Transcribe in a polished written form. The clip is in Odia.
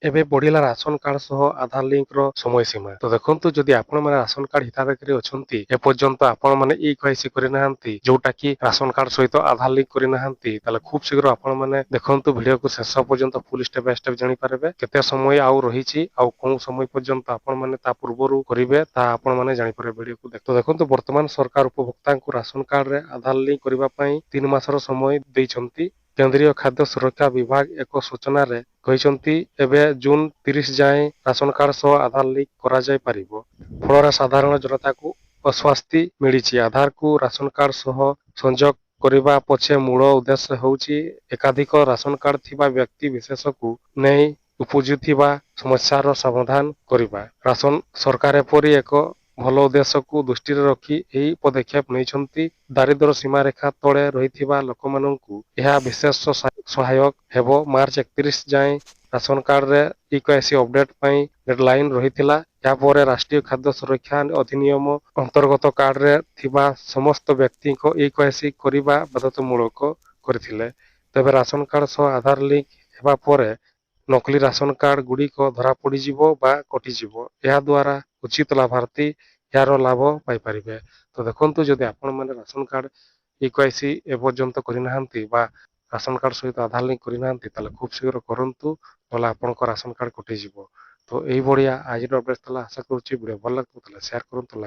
ଏବେ ବଢିଲା ରାସନ କାର୍ଡ ସହ ଆଧାର ଲିଙ୍କର ସମୟ ସୀମା। ତ ଦେଖନ୍ତୁ ଯଦି ଆପଣମାନେ ରାସନ କାର୍ଡ ହିତାଧିକାରୀ ଅଛନ୍ତି ଏପର୍ଯ୍ୟନ୍ତ ଆପଣମାନେ ଇକେୱାଇସି କରିନାହାନ୍ତି ଯୋଉଟା କି ରାସନ କାର୍ଡ ସହିତ ଆଧାର ଲିଙ୍କ କରିନାହାନ୍ତି ତାହେଲେ ଖୁବ ଶୀଘ୍ର ଆପଣମାନେ ଦେଖନ୍ତୁ ଭିଡିଓକୁ ଶେଷ ପର୍ଯ୍ୟନ୍ତ ଫୁଲ ଷ୍ଟେପ ବାଇ ଷ୍ଟେପ ଜାଣିପାରିବେ କେତେ ସମୟ ଆଉ ରହିଛି ଆଉ କୋଉ ସମୟ ପର୍ଯ୍ୟନ୍ତ ଆପଣମାନେ ତା ପୂର୍ବରୁ କରିବେ ତାହା ଆପଣମାନେ ଜାଣିପାରିବେ ଭିଡିଓକୁ ଦେଖନ୍ତୁ ବର୍ତ୍ତମାନ ସରକାର ଉପଭୋକ୍ତାଙ୍କୁ ରାସନ କାର୍ଡରେ ଆଧାର ଲିଙ୍କ କରିବା ପାଇଁ 3 ମାସର ସମୟ ଦେଇଛନ୍ତି। କେନ୍ଦ୍ରୀୟ ଖାଦ୍ୟ ସୁରକ୍ଷା ବିଭାଗ ଏକ ସୂଚନାରେ କହିଛନ୍ତି ଏବେ ଜୁନ 30 ଯାଏଁ ରାସନ କାର୍ଡ ସହ ଆଧାର ଲିଙ୍କ କରାଯାଇ ପାରିବ। ଫଳରେ ସାଧାରଣ ଜନତାକୁ ଆଶ୍ୱସ୍ତି ମିଳିଛି। ଆଧାରକୁ ରାସନ କାର୍ଡ ସହ ସଂଯୋଗ କରିବା ପଛେ ମୂଳ ଉଦ୍ଦେଶ୍ୟ ହେଉଛି ଏକାଧିକ ରାସନ କାର୍ଡ ଥିବା ବ୍ୟକ୍ତି ବିଶେଷକୁ ନେଇ ଉପୁଜୁଥିବା ସମସ୍ୟାର ସମାଧାନ କରିବା। ସରକାର ଏପରି ଏକ ଭଲ ଉଦ୍ଦେଶ୍ୟକୁ ଦୃଷ୍ଟିରେ ରଖି ଏହି ପଦକ୍ଷେପ ନେଇଛନ୍ତି। ଦାରିଦ୍ର୍ୟ ସୀମାରେଖା ତଳେ ରହିଥିବା ଲୋକମାନଙ୍କୁ ଏହା ବିଶେଷ ସହାୟକ ହେବ। ମାର୍ଚ୍ଚ 31 ଯାଏଁ ରାସନ କାର୍ଡରେ ଇକେୱାଇସି ଅପଡେଟ ପାଇଁ ଡେଡଲାଇନ ରହିଥିଲା। ଏହାପରେ ରାଷ୍ଟ୍ରୀୟ ଖାଦ୍ୟ ସୁରକ୍ଷା ଅଧିନିୟମ ଅନ୍ତର୍ଗତ କାର୍ଡରେ ଥିବା ସମସ୍ତ ବ୍ୟକ୍ତିଙ୍କ ଇକେୱାଇସି କରିବା ବାଧ୍ୟତାମୂଳକ କରିଥିଲେ। ତେବେ ରାସନ କାର୍ଡ ସହ ଆଧାର ଲିଙ୍କ ହେବା ପରେ ନକଲି ରାସନ କାର୍ଡ ଗୁଡ଼ିକ ଧରାପଡ଼ିଯିବ ବା କଟିଯିବ। ଏହା ଦ୍ୱାରା ଉଚିତ ଲାଭାର୍ଥୀ ଏହାର ଲାଭ ପାଇପାରିବେ। ତ ଦେଖନ୍ତୁ ଯଦି ଆପଣମାନେ ରାସନ କାର୍ଡ ଇକେୱାଇସି ଏପର୍ଯ୍ୟନ୍ତ କରିନାହାନ୍ତି ବା ରାସନ କାର୍ଡ ସହିତ ଆଧାର ଲିଙ୍କ କରିନାହାନ୍ତି ତାହେଲେ ଖୁବ ଶୀଘ୍ର କରନ୍ତୁ ନହେଲେ ଆପଣଙ୍କ ରାସନ କାର୍ଡ କଟିଯିବ। ତ ଏଇଭଳିଆ ଆଜିର ଅପଡେଟ ଥିଲା। ଆଶା କରୁଛି ଭିଡିଓ ଭଲ ଲାଗୁଥିଲା ସେୟାର କରନ୍ତୁ ଲାଇକ୍